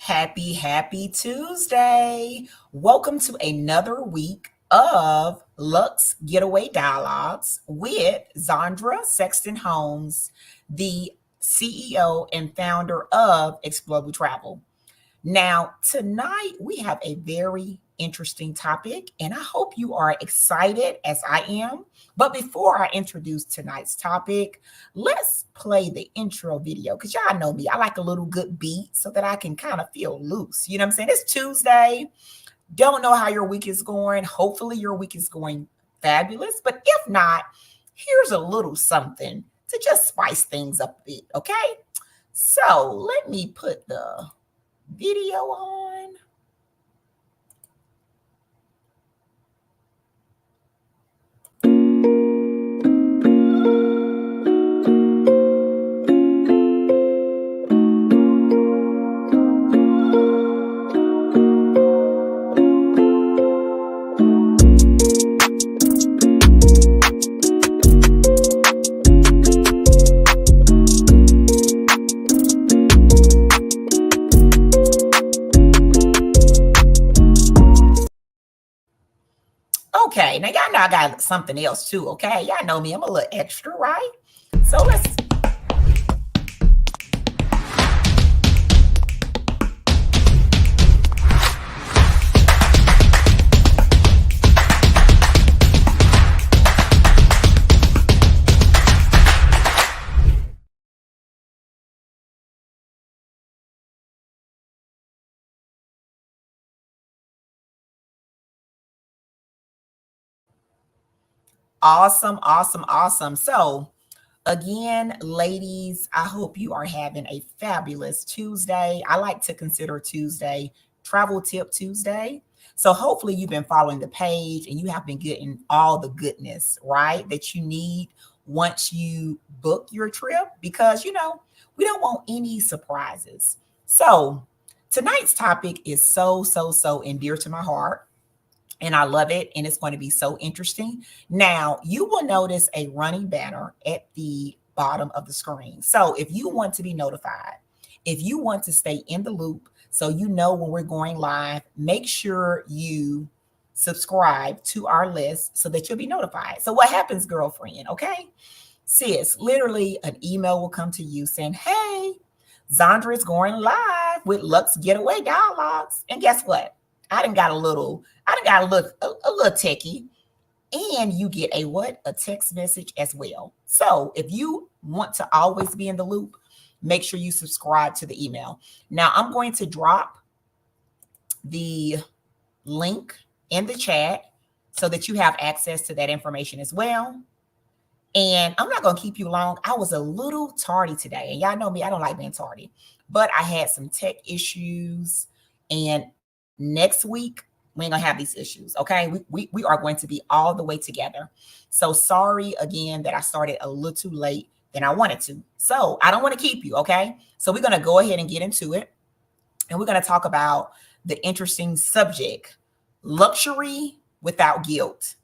Happy Tuesday. Welcome to another week of Luxe Getaway Dialogues with Zandra Sexton Holmes, the CEO and founder of Explore Travel. Now, tonight we have a very interesting topic, and I hope you are excited as I am. But before I introduce tonight's topic, let's play the intro video because y'all know me. I like a little good beat so that I can kind of feel loose. You know what I'm saying? It's Tuesday. Don't know how your week is going. Hopefully, your week is going fabulous. But if not, here's a little something to just spice things up a bit. Okay. So let me put the video on. Okay, now y'all know I got something else too, okay? Y'all know me, I'm a little extra, right? So let's... Awesome. So, again, ladies, I hope you are having a fabulous Tuesday. I like to consider Tuesday Travel Tip Tuesday. So, hopefully, you've been following the page and you have been getting all the goodness, right, that you need once you book your trip because, we don't want any surprises. So, tonight's topic is so endear to my heart and I love it. And it's going to be so interesting. Now, you will notice a running banner at the bottom of the screen. So if you want to be notified, if you want to stay in the loop, so you know when we're going live, make sure you subscribe to our list so that you'll be notified. So what happens, girlfriend? Okay. Sis, literally an email will come to you saying, hey, Zandra is going live with Luxe Getaway Dialogues. And guess what? I done got a little techie, and you get a text message as well. So if you want to always be in the loop, make sure you subscribe to the email. Now I'm going to drop the link in the chat so that you have access to that information as well. And I'm not going to keep you long. I was a little tardy today, and y'all know me, I don't like being tardy, but I had some tech issues, and next week we ain't gonna have these issues. Okay, we are going to be all the way together. So sorry again that I started a little too late than I wanted to. So I don't want to keep you. Okay, so we're gonna go ahead and get into it, and we're gonna talk about the interesting subject: luxury without guilt,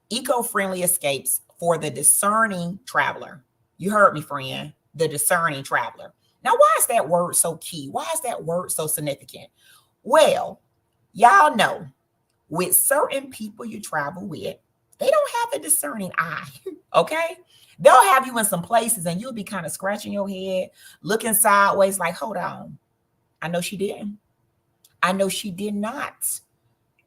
eco-friendly escapes for the discerning traveler. You heard me, friend. The discerning traveler. Now, why is that word so key? Why is that word so significant? Well, y'all know with certain people you travel with, they don't have a discerning eye, okay? They'll have you in some places and you'll be kind of scratching your head, looking sideways like, hold on. I know she didn't. I know she did not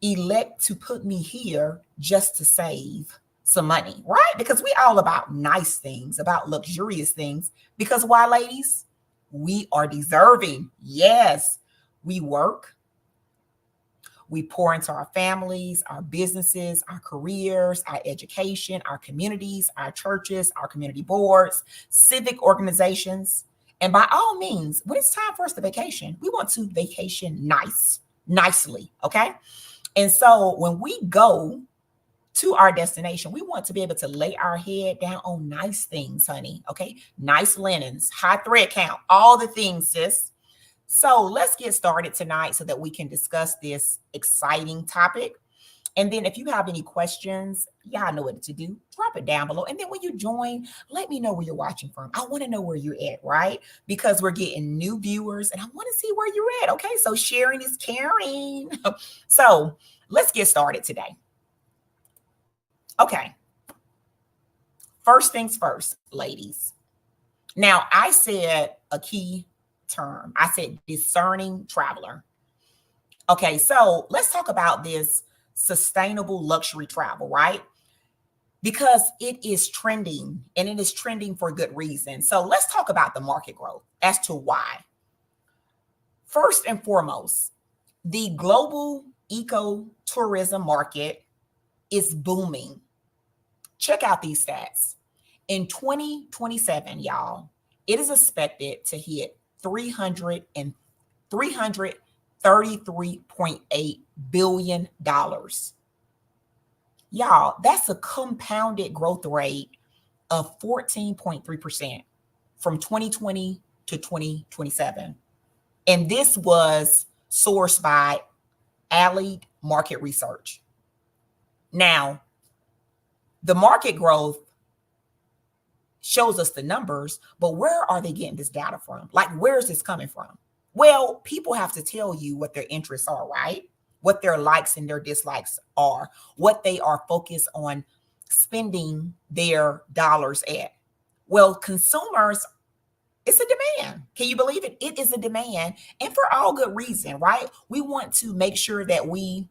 elect to put me here just to save some money, right? Because we all about nice things, about luxurious things. Because why, ladies? We are deserving. Yes, we work. We pour into our families, our businesses, our careers, our education, our communities, our churches, our community boards, civic organizations. And by all means, when it's time for us to vacation, we want to vacation nicely, okay? And so when we go to our destination, we want to be able to lay our head down on nice things, honey, okay? Nice linens, high thread count, all the things, sis. So let's get started tonight so that we can discuss this exciting topic. And then if you have any questions, y'all know what to do. Drop it down below. And then when you join, let me know where you're watching from. I want to know where you're at, right? Because we're getting new viewers and I want to see where you're at. Okay. So sharing is caring. So let's get started today. Okay. First things first, ladies. Now, I said a key term. I said discerning traveler. Okay, so let's talk about this sustainable luxury travel, right? Because it is trending and it is trending for good reason. So let's talk about the market growth as to why. First and foremost, the global eco-tourism market is booming. Check out these stats. In 2027, y'all, it is expected to hit $333.8 billion. Y'all, that's a compounded growth rate of 14.3% from 2020 to 2027. And this was sourced by Allied Market Research. Now, the market growth shows us the numbers, but where are they getting this data from? Like, where is this coming from? Well, people have to tell you what their interests are, right? What their likes and their dislikes are, what they are focused on spending their dollars at. Well, consumers, it's a demand. Can you believe it? It is a demand, and for all good reason, right? We want to make sure that we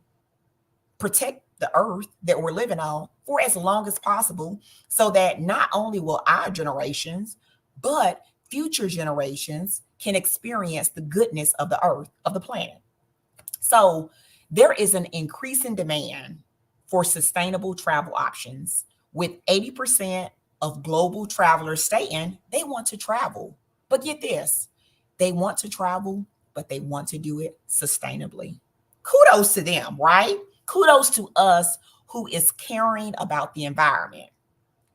protect the earth that we're living on for as long as possible, so that not only will our generations, but future generations can experience the goodness of the earth, of the planet. So there is an increasing demand for sustainable travel options, with 80% of global travelers saying they want to travel. But get this, they want to travel, but they want to do it sustainably. Kudos to them, right? Kudos to us who is caring about the environment.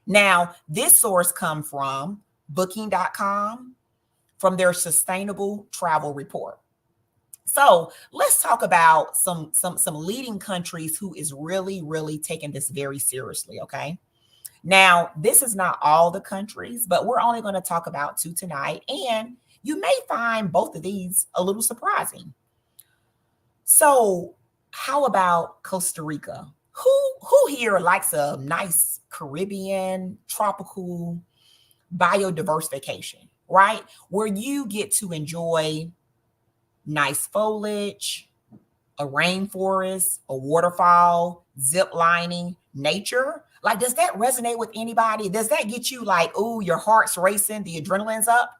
Now, this source comes from booking.com, from their sustainable travel report. So let's talk about some leading countries who is really taking this very seriously, okay? Now, this is not all the countries, but we're only going to talk about 2 tonight, and you may find both of these a little surprising. So how about Costa Rica? Who here likes a nice Caribbean, tropical, biodiverse vacation, right? Where you get to enjoy nice foliage, a rainforest, a waterfall, zip lining, nature. Like, does that resonate with anybody? Does that get you like, ooh, your heart's racing, the adrenaline's up?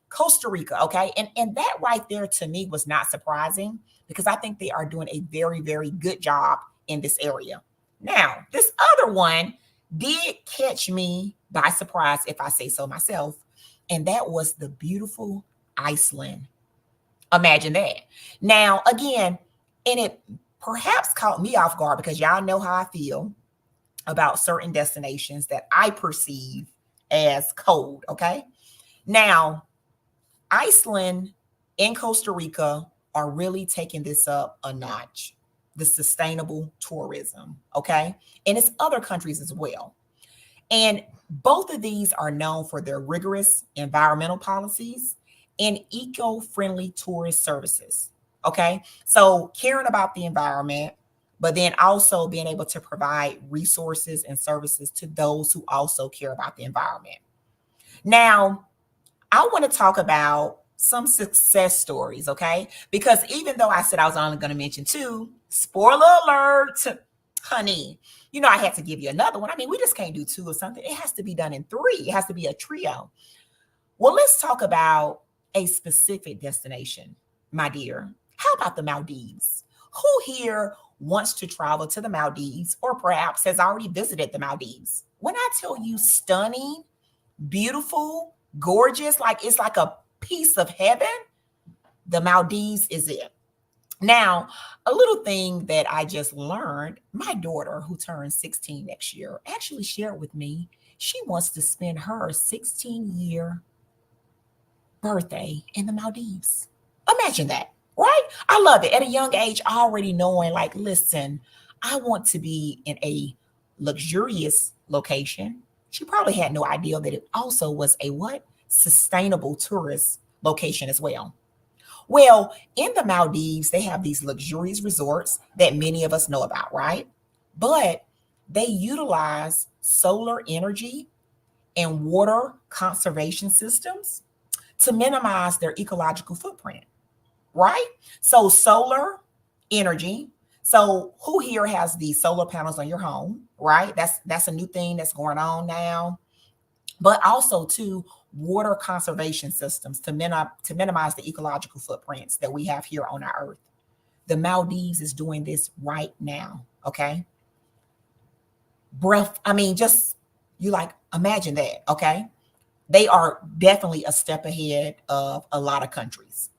Costa Rica, okay? And that right there to me was not surprising, because I think they are doing a very good job in this area. Now, this other one did catch me by surprise, if I say so myself, and that was the beautiful Iceland. Imagine that. Now, again, and it perhaps caught me off guard, because y'all know how I feel about certain destinations that I perceive as cold, okay? Now, Iceland and Costa Rica are really taking this up a notch, the sustainable tourism, okay? And it's other countries as well. And both of these are known for their rigorous environmental policies and eco-friendly tourist services, okay? So caring about the environment, but then also being able to provide resources and services to those who also care about the environment. Now, I want to talk about some success stories, okay? Because even though I said I was only going to mention 2, spoiler alert, honey, you know, I had to give you another one. I mean, we just can't do 2 or something. It has to be done in 3. It has to be a trio. Well, let's talk about a specific destination, my dear. How about the Maldives? Who here wants to travel to the Maldives, or perhaps has already visited the Maldives? When I tell you stunning, beautiful, gorgeous, like it's like a piece of heaven, the Maldives is it. Now, a little thing that I just learned, my daughter, who turns 16 next year, actually shared with me she wants to spend her 16-year birthday in the Maldives. Imagine that, right? I love it. At a young age, already knowing, like, listen, I want to be in a luxurious location. She probably had no idea that it also was a what? Sustainable tourist location as well. Well, in the Maldives, they have these luxurious resorts that many of us know about, right? But they utilize solar energy and water conservation systems to minimize their ecological footprint, right? So, solar energy. So, who here has the solar panels on your home, right? That's a new thing that's going on now. But also to water conservation systems to minimize the ecological footprints that we have here on our earth. The Maldives is doing this right now. Okay. Breath. I mean, just you like imagine that. Okay. They are definitely a step ahead of a lot of countries.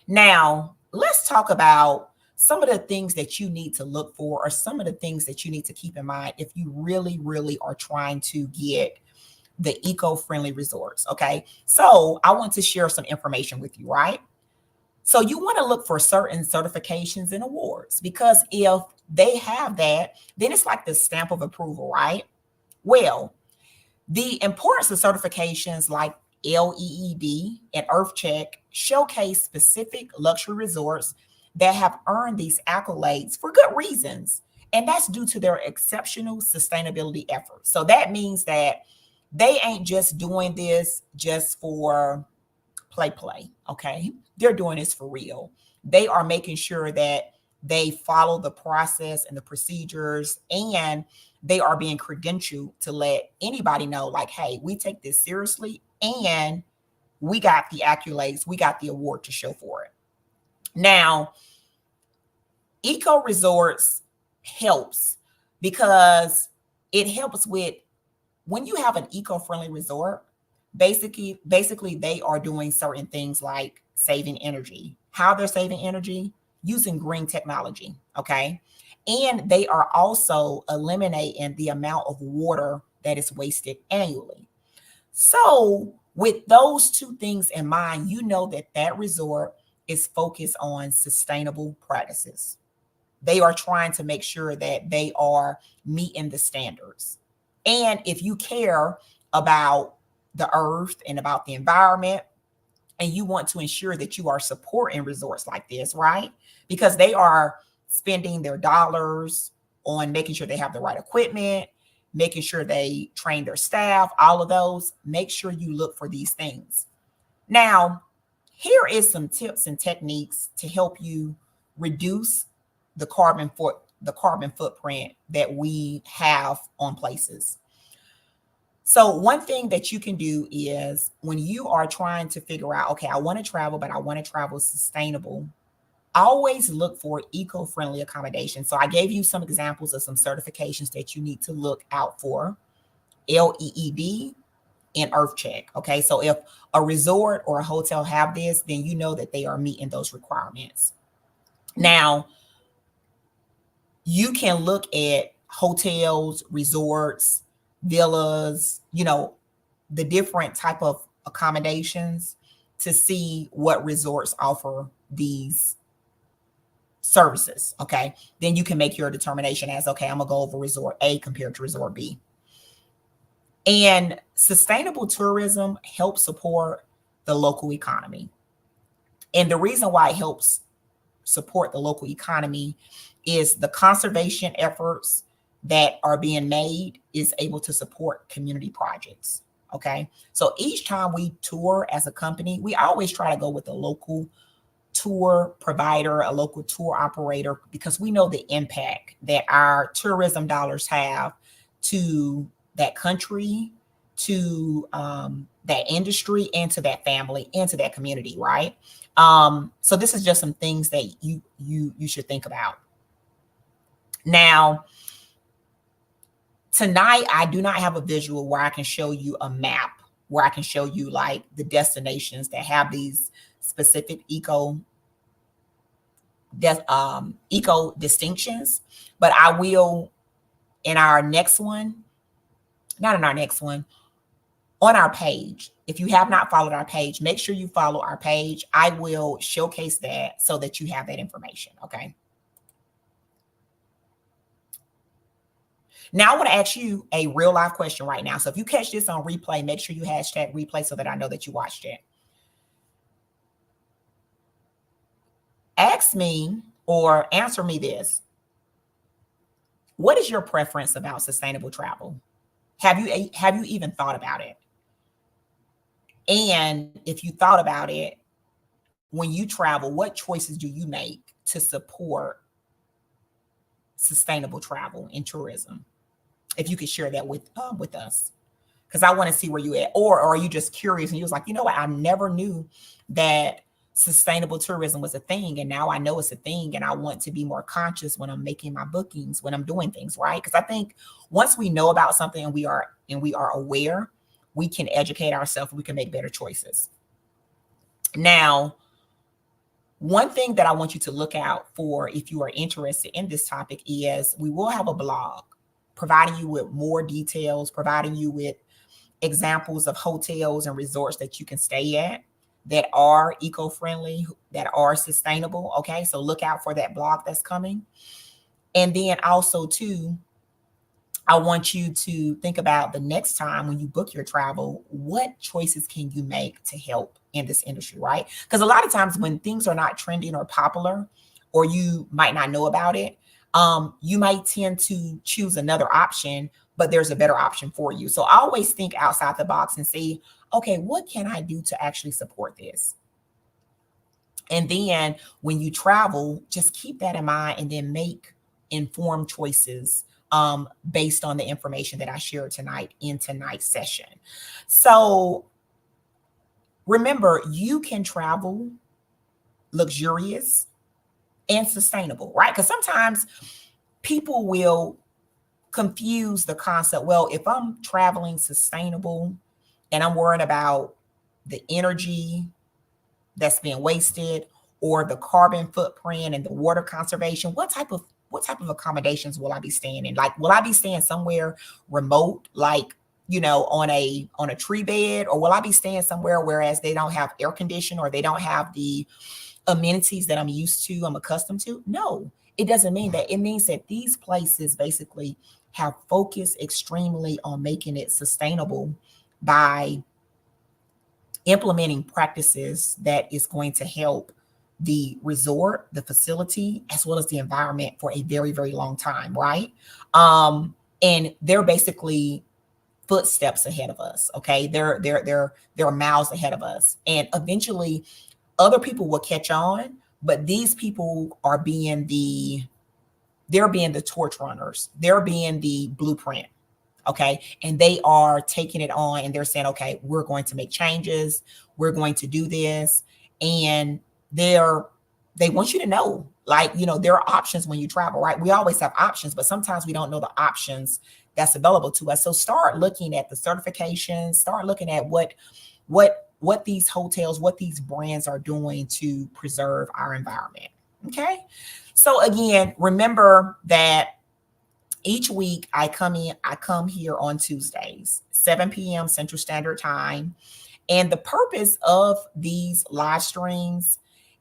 Now, let's talk about some of the things that you need to look for, or some of the things that you need to keep in mind if you really, really are trying to get the eco-friendly resorts. Okay. So I want to share some information with you, right? So you want to look for certain certifications and awards, because if they have that, then it's like the stamp of approval, right? Well, the importance of certifications like LEED and EarthCheck showcase specific luxury resorts that have earned these accolades for good reasons. And that's due to their exceptional sustainability efforts. So that means that they ain't just doing this just for play, okay? They're doing this for real. They are making sure that they follow the process and the procedures, and they are being credentialed to let anybody know, like, hey, we take this seriously, and we got the accolades, we got the award to show for it. Now, eco resorts helps because it helps with when you have an eco-friendly resort. Basically they are doing certain things like saving energy. How they're saving energy? Using green technology. Okay. And they are also eliminating the amount of water that is wasted annually. So with those two things in mind, you know that that resort is focused on sustainable practices. They are trying to make sure that they are meeting the standards. And if you care about the earth and about the environment, and you want to ensure that you are supporting resorts like this, right? Because they are spending their dollars on making sure they have the right equipment, making sure they train their staff, all of those. Make sure you look for these things. Now, here is some tips and techniques to help you reduce the carbon footprint that we have on places. So one thing that you can do is when you are trying to figure out, okay, I want to travel, but I want to travel sustainable, always look for eco-friendly accommodations. So I gave you some examples of some certifications that you need to look out for: LEED and EarthCheck. Okay, so if a resort or a hotel have this, then you know that they are meeting those requirements. Now, you can look at hotels, resorts, villas, the different type of accommodations to see what resorts offer these services. Okay. Then you can make your determination as, okay, I'm gonna go over resort A compared to resort B. And sustainable tourism helps support the local economy. And the reason why it helps support the local economy is the conservation efforts that are being made is able to support community projects. Okay. So each time we tour as a company, we always try to go with a local tour provider, a local tour operator, because we know the impact that our tourism dollars have to that country, to that industry, and to that family, and to that community, right? So this is just some things that you should think about. Now, tonight, I do not have a visual where I can show you a map, where I can show you like the destinations that have these specific eco distinctions, but I will in our next one, not in our next one, on our page. If you have not followed our page, make sure you follow our page. I will showcase that so that you have that information. Okay. Now I want to ask you a real life question right now. So if you catch this on replay, make sure you hashtag replay so that I know that you watched it. Ask me or answer me this. What is your preference about sustainable travel? Have you even thought about it? And if you thought about it, when you travel, what choices do you make to support sustainable travel and tourism? If you could share that with us, because I want to see where you at. Or are you just curious and you was like, you know what, I never knew that sustainable tourism was a thing, and now I know it's a thing, and I want to be more conscious when I'm making my bookings, when I'm doing things, right? Because I think once we know about something and we are aware, we can educate ourselves, we can make better choices. Now, one thing that I want you to look out for if you are interested in this topic is we will have a blog providing you with more details, providing you with examples of hotels and resorts that you can stay at that are eco-friendly, that are sustainable. Okay, so look out for that blog that's coming. And then also too, I want you to think about the next time when you book your travel, what choices can you make to help in this industry, right? Because a lot of times when things are not trending or popular, or you might not know about it, you might tend to choose another option, but there's a better option for you. So I always think outside the box and say, okay, what can I do to actually support this? And then when you travel, just keep that in mind and then make informed choices based on the information that I shared tonight in tonight's session. So remember, you can travel luxurious and sustainable, right? Because sometimes people will confuse the concept. Well, if I'm traveling sustainable and I'm worried about the energy that's being wasted or the carbon footprint and the water conservation, what type of accommodations will I be staying in? Like, will I be staying somewhere remote, like, you know, on a tree bed, or will I be staying somewhere whereas they don't have air conditioning or they don't have the amenities that I'm used to, I'm accustomed to? No, it doesn't mean that. It means that these places basically have focused extremely on making it sustainable by implementing practices that is going to help the resort, the facility, as well as the environment for a very, very long time, right? And they're basically footsteps ahead of us. Okay, they're miles ahead of us, and eventually other people will catch on. But these people are being the torch runners. They're being the blueprint. Okay. And they are taking it on and they're saying, okay, we're going to make changes. We're going to do this. And they want you to know, like, you know, there are options when you travel, right? We always have options, but sometimes we don't know the options that's available to us. So start looking at the certifications, start looking at what these hotels, what these brands are doing to preserve our environment. Okay. So again, remember that each week I come here on Tuesdays, 7 p.m. Central Standard Time. And the purpose of these live streams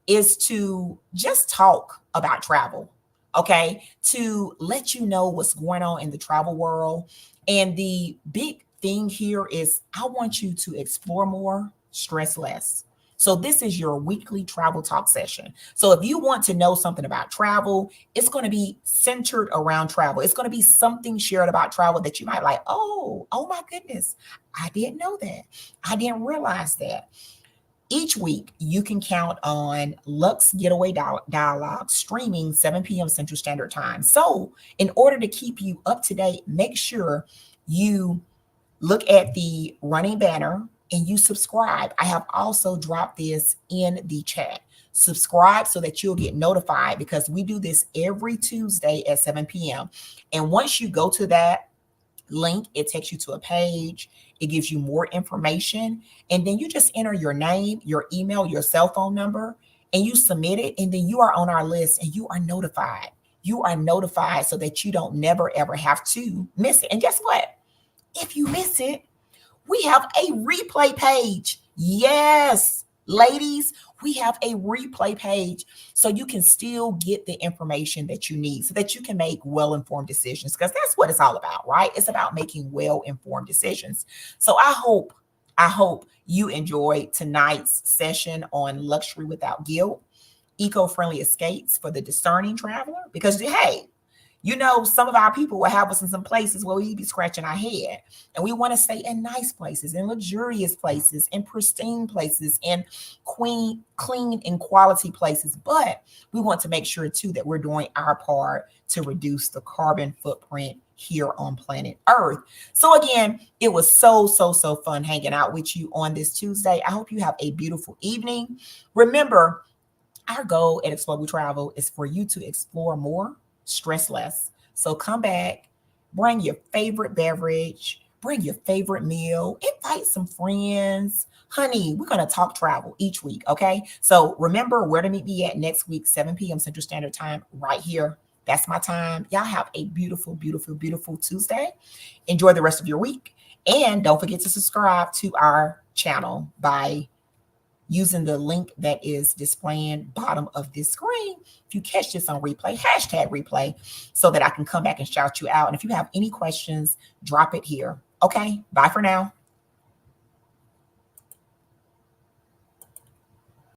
is to just talk about travel, okay? To let you know what's going on in the travel world. And the big thing here is I want you to explore more, stress less. So this is your weekly travel talk session. So if you want to know something about travel, it's going to be centered around travel. It's going to be something shared about travel that you might like, oh my goodness, I didn't know that. I didn't realize that. Each week, you can count on Luxe Getaway Dialogues streaming 7 p.m. Central Standard Time. So in order to keep you up to date, make sure you look at the running banner and you subscribe. I have also dropped this in the chat. Subscribe so that you'll get notified, because we do this every Tuesday at 7 p.m. And once you go to that link, it takes you to a page. It gives you more information. And then you just enter your name, your email, your cell phone number, and you submit it. And then you are on our list and you are notified. You are notified so that you don't never, ever have to miss it. And guess what? If you miss it, we have a replay page. Yes, Ladies, we have a replay page so you can still get the information that you need so that you can make well-informed decisions, because that's what it's all about, right? It's about making well-informed decisions. So I hope you enjoyed tonight's session on luxury without guilt, eco-friendly escapes for the discerning traveler, because hey, you know, some of our people will have us in some places where we be scratching our head. And we want to stay in nice places, in luxurious places, in pristine places, in clean and quality places. But we want to make sure too that we're doing our part to reduce the carbon footprint here on planet Earth. So again, it was so fun hanging out with you on this Tuesday. I hope you have a beautiful evening. Remember, our goal at Explore We Travel is for you to explore more, stress less. So come back, bring your favorite beverage, bring your favorite meal, invite some friends. Honey, we're going to talk travel each week, okay? So remember where to meet me at next week, 7 p.m. Central Standard Time, right here. That's my time. Y'all have a beautiful Tuesday. Enjoy the rest of your week. And don't forget to subscribe to our channel by using the link that is displaying bottom of this screen. If you catch this on replay, hashtag replay, so that I can come back and shout you out. And if you have any questions, drop it here. Okay, bye for now.